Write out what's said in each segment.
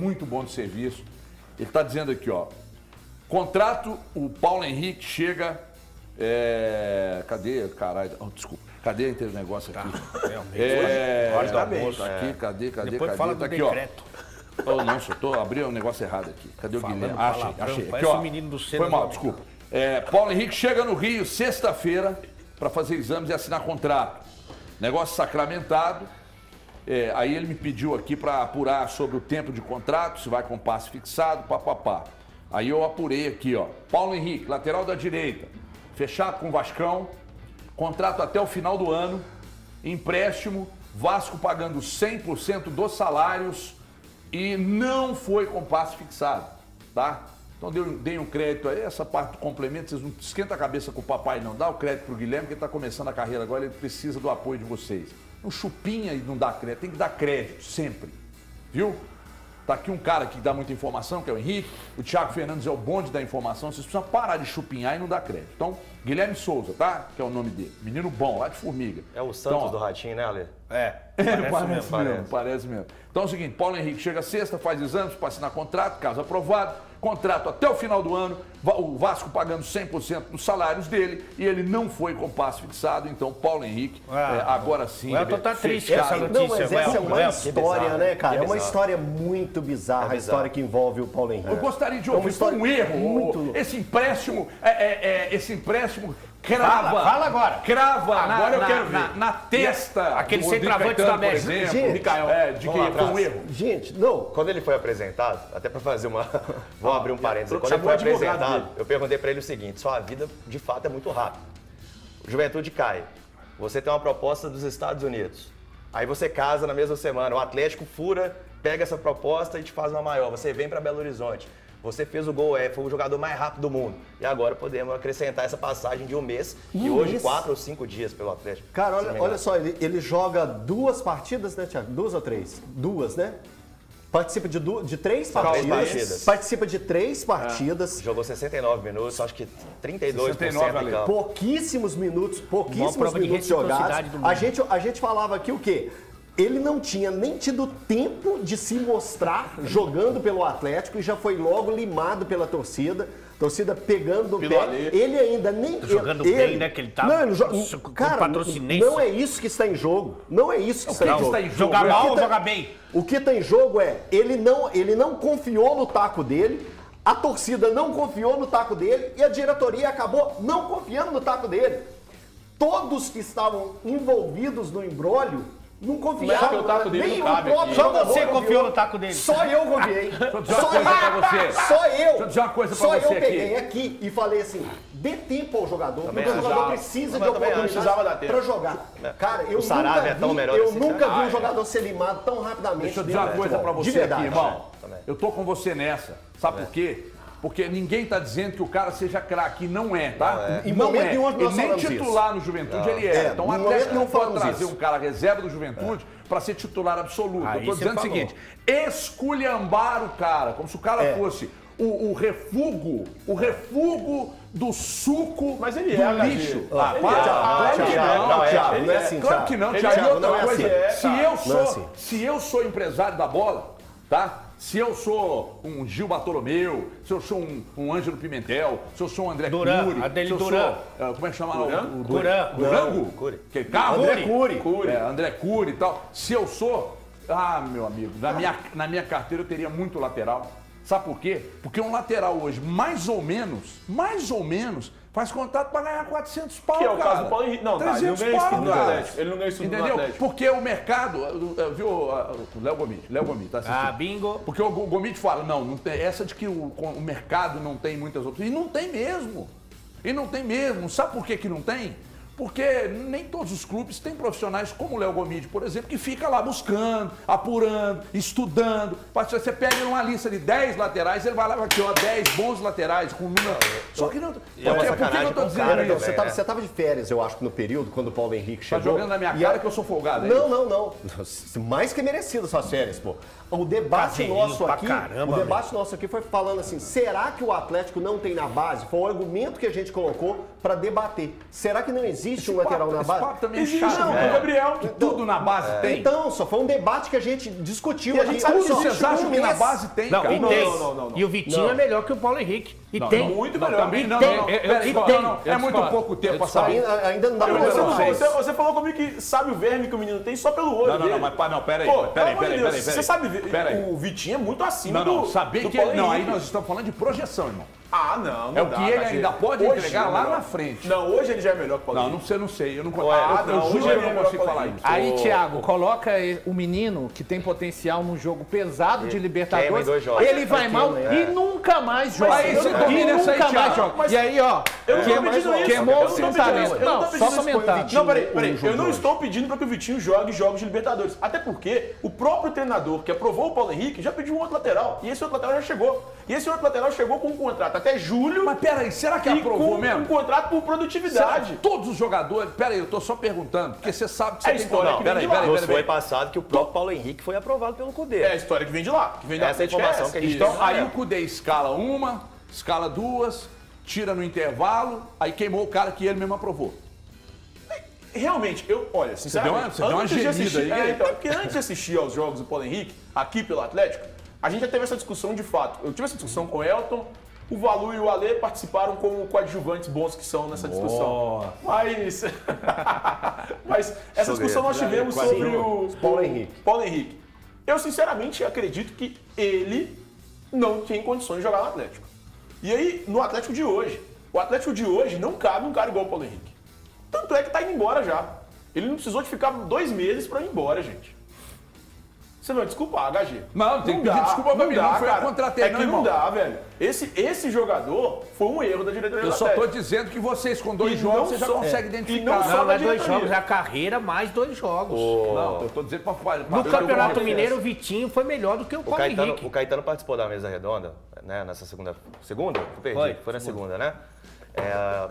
muito bom de serviço. Ele está dizendo aqui, ó. Contrato, o Paulo Henrique chega... cadê, caralho? Oh, desculpa. Cadê o negócio aqui? Aqui, cadê? Depois fala do aqui, decreto. Oh, nossa, abri o negócio errado aqui. Cadê o Guilherme? Achei. Aqui, ó. Menino do Foi mal, desculpa. Paulo Henrique chega no Rio sexta-feira para fazer exames e assinar contrato. Negócio sacramentado. Aí ele me pediu aqui para apurar sobre o tempo de contrato, se vai com passe fixado, papapá. Aí eu apurei aqui, ó. Paulo Henrique, lateral da direita, fechado com o Vascão, contrato até o final do ano, empréstimo, Vasco pagando 100% dos salários e não foi com passe fixado, tá? Então dei um crédito aí, essa parte do complemento, vocês não esquentam a cabeça com o papai não, dá o crédito pro Guilherme, que ele tá começando a carreira agora, ele precisa do apoio de vocês. Não chupinha e não dá crédito, tem que dar crédito sempre, viu? Tá aqui um cara que dá muita informação, que é o Henrique, o Thiago Fernandes é o bonde da informação, vocês precisam parar de chupinhar e não dar crédito. Então, Guilherme Souza, tá? Que é o nome dele, menino bom, lá de Formiga. É o Santos do Ratinho, né, Ale? Parece mesmo. Então é o seguinte, Paulo Henrique chega sexta, faz exames para assinar contrato, caso aprovado, contrato até o final do ano, o Vasco pagando 100% dos salários dele e ele não foi com passe fixado, então Paulo Henrique, agora sim... O Elton tá triste com essa notícia. Não, mas essa é uma história, bizarro, né, cara? É uma bizarro. História muito bizarra, a história que envolve o Paulo Henrique. Eu gostaria de ouvir, foi um erro, esse empréstimo, Fala agora. Crava agora eu quero ver. na testa. Aquele do Rodrigo centroavante Caetano, da América. por exemplo, Gente, Micael, de que foi um erro. Gente, não. Quando ele foi apresentado, até para fazer uma... Vou abrir um parênteses. Quando ele chamou foi advogado apresentado, dele. eu perguntei para ele o seguinte, sua vida, de fato, é muito rápida. Juventude cai. Você tem uma proposta dos Estados Unidos. Aí você casa na mesma semana. O Atlético fura, pega essa proposta e te faz uma maior. Você vem para Belo Horizonte. Você fez o gol, foi o jogador mais rápido do mundo. E agora podemos acrescentar essa passagem de um mês e hoje 4 ou 5 dias pelo Atlético. Cara, olha só, ele joga 2 partidas, né, Thiago? 2 ou 3? 2, né? Participa de 3 partidas. Participa de 3 partidas. Jogou 69 minutos, acho que 32% em campo. Pouquíssimos minutos prova de jogados. reciprocidade do mundo. A gente falava aqui o quê? Ele não tinha nem tido tempo de se mostrar jogando pelo Atlético e já foi logo limado pela torcida. Torcida pegando no pé. Ele ainda nem... Jogando bem, né? Que ele tá... Cara, patrocinense. não é isso que está em jogo. Não é isso que está em jogo. Jogar mal ou jogar bem? O que está em jogo é, ele não confiou no taco dele, a torcida não confiou no taco dele e a diretoria acabou não confiando no taco dele. Todos que estavam envolvidos no imbróglio não confiaram. Nem o próprio só você confiou no taco dele. Só eu confiei. Só eu peguei aqui e falei assim, dê tempo ao jogador, porque o jogador precisa de oportunidade para jogar. Cara, eu nunca vi um jogador ser limado tão rapidamente. Deixa eu dizer uma coisa pra você aqui, irmão. Eu tô com você nessa. Sabe por quê? Porque ninguém tá dizendo que o cara seja craque, não é, tá? Não é. Ele nem titular no Juventude ele é. Então o Atlético não pode trazer um cara reserva do Juventude para ser titular absoluto. Eu tô dizendo o seguinte, esculhambar o cara, como se o cara fosse o refúgio do suco do lixo. Claro que não, Thiago. E outra coisa, se eu sou empresário da bola, tá? Se eu sou um Gil Bartolomeu, se eu sou um Ângelo Pimentel, se eu sou um André Cury, se eu sou... Como é que chama? Durango? André Cury e tal. Se eu sou... meu amigo, na minha carteira eu teria muito lateral. Sabe por quê? Porque um lateral hoje, mais ou menos, faz contrato para ganhar 400 pau, que é o caso do Paulo Henrique. Não, 300 pau, cara. Ele não ganha isso no Atlético. Porque o mercado, viu, o Léo Gomes, tá assistindo? Bingo. Porque o Gomes fala, não tem essa de que o mercado não tem muitas opções. E não tem mesmo. Sabe por que não tem? Porque nem todos os clubes têm profissionais como o Léo Gomide, por exemplo, que fica lá buscando, apurando, estudando. Você pega uma lista de 10 laterais, ele vai lá aqui, 10 bons laterais com número. Só que não. Por que eu tô dizendo isso? Você estava de férias, eu acho, no período, quando o Paulo Henrique chegou. Tá jogando na minha cara que eu sou folgado. Não. Mais que merecido suas férias, pô. O debate nosso aqui foi falando assim, será que o Atlético não tem na base? Foi o argumento que a gente colocou para debater. Será que não existe existe um lateral na base. Esse papo também é Existe, chato. não, o Gabriel. Que tudo na base tem. Então, só foi um debate que a gente discutiu. E a gente sabe que Vocês acham que na base tem, Não, cara? e tem. Não. E o Vitinho é melhor que o Paulo Henrique. E tem. Muito Não, melhor. também não, tem. não. Eu Peraí, discordo. não. É muito pouco tempo pra saber. Ainda não dá pra Eu não sei. Você falou comigo que sabe o verme que o menino tem só pelo olho dele. Peraí. Pô, pelo amor de Deus, você sabe, o Vitinho é muito acima do saber do que Paulo ele... Não, aí Henrique. nós estamos falando de projeção, irmão. Ah, não É o dá, que ele Cachê. ainda pode Hoje entregar ele é lá melhor. na frente. Não, hoje ele já é melhor que o Paulo Não, Henrique. não sei. Eu não não, juro hoje que eu ele é não consigo melhor falar que isso. Aí, Thiago, coloca o menino que tem potencial num jogo pesado de queima em Libertadores. 2 jogos. Ele vai mal e nunca mais joga. Aí você domina essa aí, nunca mais Thiago. joga. E aí, ó, Eu não tô pedindo isso. queimou Eu o não seu tô pedindo talento. isso. Eu não tô Não, pedindo só isso. comentar. Não, peraí. Eu não estou pedindo para que o Vitinho jogue jogos de Libertadores. Até porque o próprio treinador que aprovou o Paulo Henrique já pediu um outro lateral. E esse outro lateral já chegou. E esse outro lateral chegou com um contrato até julho. Mas peraí, será que e aprovou com mesmo? um contrato por Será produtividade. que todos os jogadores... Peraí, eu tô só perguntando, porque você sabe que você É tem história que vem de lá. Não foi passado que o próprio Paulo Henrique foi aprovado pelo Cudê. É a história que vem de lá. Que vem da Essa é a informação que a gente Então, tem. aí o Cudê escala uma, escala duas, tira no intervalo, aí queimou o cara que ele mesmo aprovou. Realmente, olha, sinceramente, Você deu uma antes de gemida assistir, aí. então, porque antes de assistir aos jogos do Paulo Henrique, aqui pelo Atlético, a gente já teve essa discussão de fato. Eu tive essa discussão com o Elton, o Valu e o Alê participaram como coadjuvantes bons que são nessa discussão. Mas essa discussão nós tivemos sobre o Paulo Henrique. Eu, sinceramente, acredito que ele não tem condições de jogar no Atlético. E aí, no Atlético de hoje, o Atlético de hoje não cabe um cara igual o Paulo Henrique. Tanto é que tá indo embora já. Ele não precisou de ficar 2 meses pra ir embora, gente. Você vai desculpar, HG. Não, tem que pedir desculpa pra mim, não foi eu que contratei, é não, que não irmão. dá, velho. Esse jogador foi um erro da diretoria do Eu só Atlético. tô dizendo que vocês com 2 E jogos não você já só- consegue e identificar. não só Não, da é 2 diretoria. jogos, é a carreira mais 2 jogos. Não, eu tô dizendo pra No Campeonato Mineiro, o Vitinho foi melhor do que o O Paulo Henrique. Caetano participou da mesa redonda, né, nessa segunda? Eu perdi. Foi na segunda, né?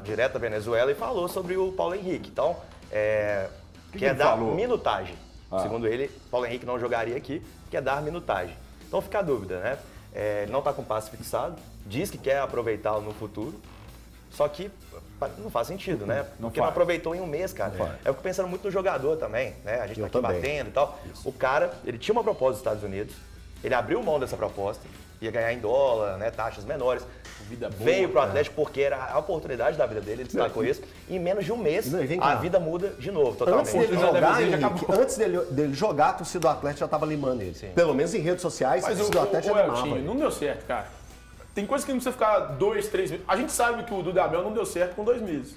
Direto da Venezuela e falou sobre o Paulo Henrique. Então, quer ele dar falou? minutagem. Segundo ele, Paulo Henrique não jogaria aqui, quer dar minutagem. Então fica a dúvida, né? Ele não está com passe fixado, diz que quer aproveitá-lo no futuro, só que não faz sentido, né? Porque não aproveitou em um mês, cara. Eu fico pensando muito no jogador também, né? A gente tá aqui batendo e tal. O cara, ele tinha uma proposta dos Estados Unidos, ele abriu mão dessa proposta, ia ganhar em dólar, né? Taxas menores. Veio pro Atlético porque era a oportunidade da vida dele, ele destacou isso. Em menos de um mês, a vida muda de novo, totalmente. Antes dele jogar, Henrique, antes dele jogar, a torcida do Atlético já tava limando ele. Pelo menos em redes sociais, a Mas torcida do Atlético já limava Eltinho, ele. não deu certo, cara. Tem coisa que não precisa ficar 2, 3 meses. A gente sabe que o Dudamel não deu certo com 2 meses.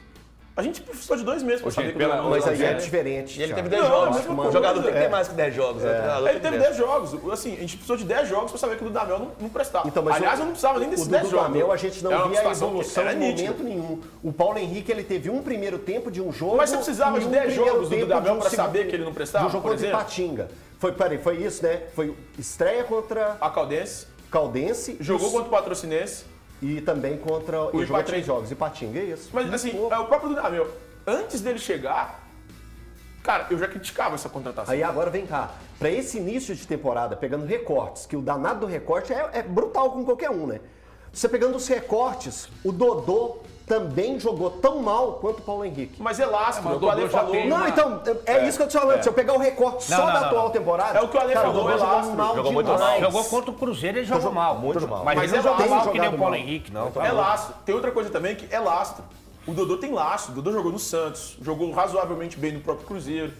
A gente precisou de 2 meses pra saber que o Dudamel não Mas deu aí é certo. diferente. E ele teve Thiago. 10 jogos. mesma O coisa. jogador tem que ter mais que 10 jogos. Né? O treinador Ele tem teve que ter 10 jogos. Assim, a gente precisou de 10 jogos pra saber que o Dudamel não prestava. Então, mas Aliás, eu não precisava nem desses 10 O jogos. Dudamel a gente não Era uma via a situação que evolução era em nítida. momento nenhum. O Paulo Henrique, ele teve um primeiro tempo de um jogo. Mas você precisava e de um 10 primeiro jogos do tempo Dudamel de pra segundo- saber que ele não prestava, De um jogo por contra exemplo? Ipatinga. Foi isso, né? Foi estreia contra A Caldense Caldense. jogou contra o Patrocinense. E também contra... Ele jogou Ipatinga. 3 jogos. Ipatinga, é isso. Mas assim, é o próprio Dudamel. Antes dele chegar, cara, eu já criticava essa contratação. Aí agora vem cá, pra esse início de temporada, pegando recortes, que o danado do recorte é brutal com qualquer um, né? Você pegando os recortes, o Dodô também jogou tão mal quanto o Paulo Henrique. Mas é lastro, mas é o o que o Ale Dodô já falou. tem Não, então, isso que eu tô falando. Se eu pegar o recorte só da atual temporada... É o que o Ale cara, falou, Dodô é jogou lastro. mal Jogou muito demais. mal. Jogou contra o Cruzeiro, ele jogou mal. muito mal. Mas Mas ele é não jogou lastro. mal que nem o Jogado Paulo mal. Henrique, não. É lastro. Tem outra coisa também que é lastro. O Dodô tem lastro. O Dodô jogou no Santos, jogou razoavelmente bem no próprio Cruzeiro,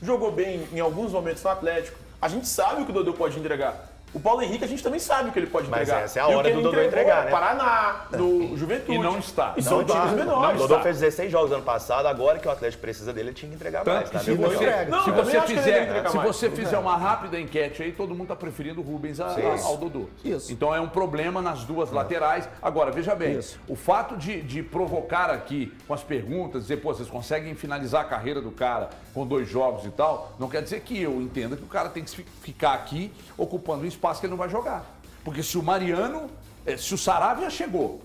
jogou bem em alguns momentos no Atlético. A gente sabe o que o Dodô pode entregar. O Paulo Henrique, a gente também sabe o que ele pode Mas entregar. essa é a E o hora que do ele Dodô entregou entregar, é né? Paraná, no Juventude. E não está. E são Não times está. menores. O Dodô fez 16 jogos ano passado, agora que o Atlético precisa dele, ele tinha que entregar mais. Tanto que Tá? se Mesmo você, jogo. Não, se eu você também acho que ele deve entregar se mais. você fizer uma rápida enquete aí, todo mundo está preferindo o Rubens ao Dodô. Isso. Então é um problema nas duas laterais. Agora, veja bem, Isso. o fato de provocar aqui com as perguntas, dizer, pô, vocês conseguem finalizar a carreira do cara com 2 jogos e tal, não quer dizer que eu entenda que o cara tem que ficar aqui ocupando um espaço que ele não vai jogar. Porque se o Mariano, se o Saravia chegou,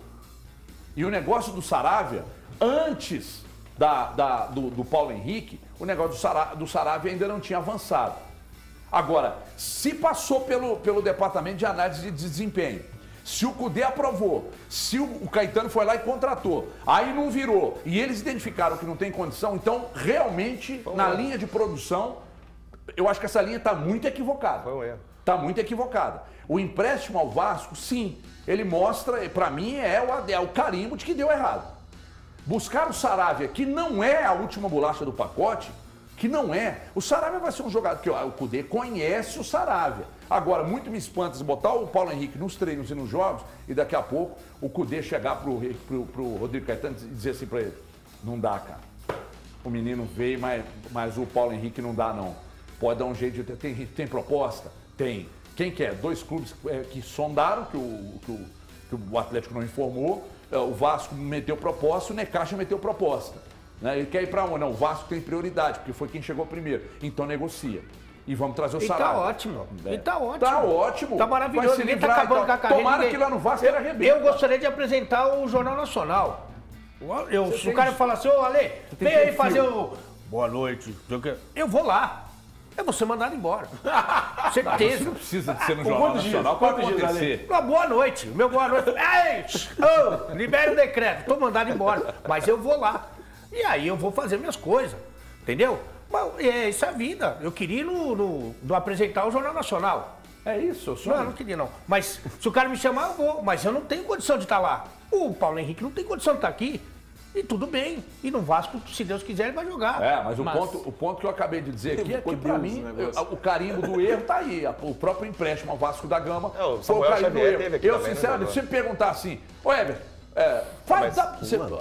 e o negócio do Saravia, antes do Paulo Henrique, o negócio do Saravia ainda não tinha avançado. Agora, se passou pelo departamento de análise de desempenho, Se o Cudê aprovou, se o Caetano foi lá e contratou, aí não virou, e eles identificaram que não tem condição, então realmente, na linha de produção, eu acho que essa linha está muito equivocada. Foi um erro. Está muito equivocada. O empréstimo ao Vasco, sim, ele mostra, para mim, é o carimbo de que deu errado. Buscar o Saravia, que não é a última bolacha do pacote, que não é. O Saravia vai ser um jogador que o Cudê conhece o Saravia. Agora, muito me espanta se botar o Paulo Henrique nos treinos e nos jogos e daqui a pouco o Cudê chegar pro Rodrigo Caetano e dizer assim para ele, não dá, cara. O menino veio, mas o Paulo Henrique não dá, não. Pode dar um jeito de... Tem proposta? Tem. Quem quer? 2 clubes que sondaram, que o Atlético não informou. O Vasco meteu proposta, o Necaxa meteu proposta. Né? Ele quer ir para onde? Não, o Vasco tem prioridade, porque foi quem chegou primeiro. Então negocia. E vamos trazer o Saravia. Tá ótimo. E tá ótimo. Tá ótimo. Tá maravilhoso. Ninguém tá acabando com a carreira. Tomara que lá no Vasco ele arrebenta. Eu gostaria de apresentar o Jornal Nacional. Se o cara falar assim, ô Ale, vem aí fazer o... Boa noite. Eu vou lá. Eu vou ser mandado embora. Certeza. Você não precisa de ser no Jornal Nacional para acontecer. Uma boa noite. Meu boa noite. Ei, libere o decreto. Tô mandado embora. Mas eu vou lá. E aí eu vou fazer minhas coisas. Entendeu? Mas isso é a vida. Eu queria ir no apresentar o Jornal Nacional. É isso, eu sou. Não queria não. Mas se o cara me chamar, eu vou. Mas eu não tenho condição de estar lá. O Paulo Henrique não tem condição de estar aqui. E tudo bem. E no Vasco, se Deus quiser, ele vai jogar. Mas o ponto que eu acabei de dizer aqui é que, pra mim, o carimbo do erro tá aí. O próprio empréstimo ao Vasco da Gama o foi o Samuel carimbo do Xavier erro. teve aqui Eu, também, sinceramente, se me perguntar assim, ô Eber,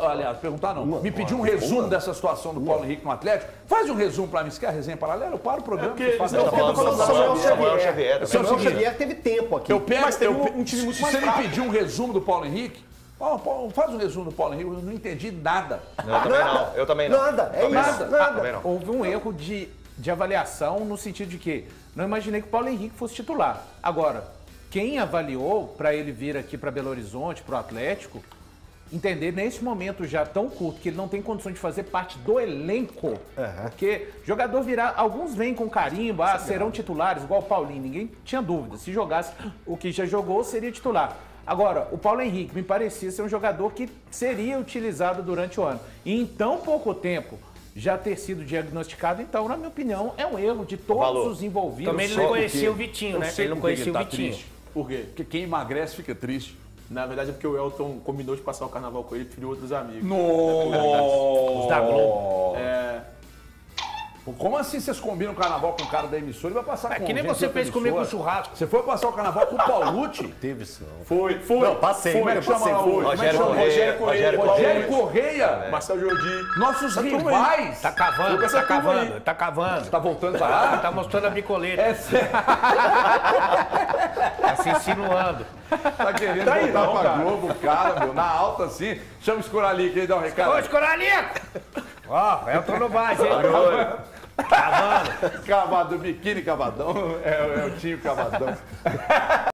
aliás, perguntar não, me pedir um resumo dessa situação do Paulo Henrique no Atlético, faz um resumo pra mim, se quer resenha paralela, eu paro o programa. Samuel Xavier. O Samuel Xavier teve tempo aqui. Mas teve um time muito mais se ele fraco. pedir um resumo do Paulo Henrique, faz um resumo do Paulo Henrique, eu não entendi nada. Eu também não. Nada, é isso. Também não. Houve um erro de avaliação no sentido de que não imaginei que o Paulo Henrique fosse titular. Agora, quem avaliou para ele vir aqui para Belo Horizonte, para o Atlético, entender nesse momento já tão curto que ele não tem condição de fazer parte do elenco. Porque jogador virar, alguns vêm com carimbo, serão titulares, igual o Paulinho, ninguém tinha dúvida. Se jogasse o que já jogou, seria titular. Agora, o Paulo Henrique me parecia ser um jogador que seria utilizado durante o ano. E em tão pouco tempo já ter sido diagnosticado, então, na minha opinião, é um erro de todos os envolvidos. Também ele não conhecia o Vitinho, né? Ele não conhecia o Vitinho. Triste. Por quê? Porque quem emagrece fica triste. Na verdade é porque o Elton combinou de passar o carnaval com ele e preferiu outros amigos. Os da Globo. Como assim vocês combinam o carnaval com o cara da emissora e vai passar com que nem gente você da fez emissora? comigo no churrasco. Você foi passar o carnaval com o Paulucci? Teve isso, não. Foi. Não, passei. Foi, Como é que chama lá o... Rogério Correia. Marcelo Jordi. Nossos rivais. Tá cavando. Tá voltando pra lá? Tá mostrando a bicoleta. É sério. Tá se insinuando. Tá querendo voltar pra Globo, cara, meu. Na alta assim. Chama o Escorali que ele dá um recado. Ô, Escoralico! Ó, Elton não vai, hein? Cavado, biquíni cavadão. É o time cavadão.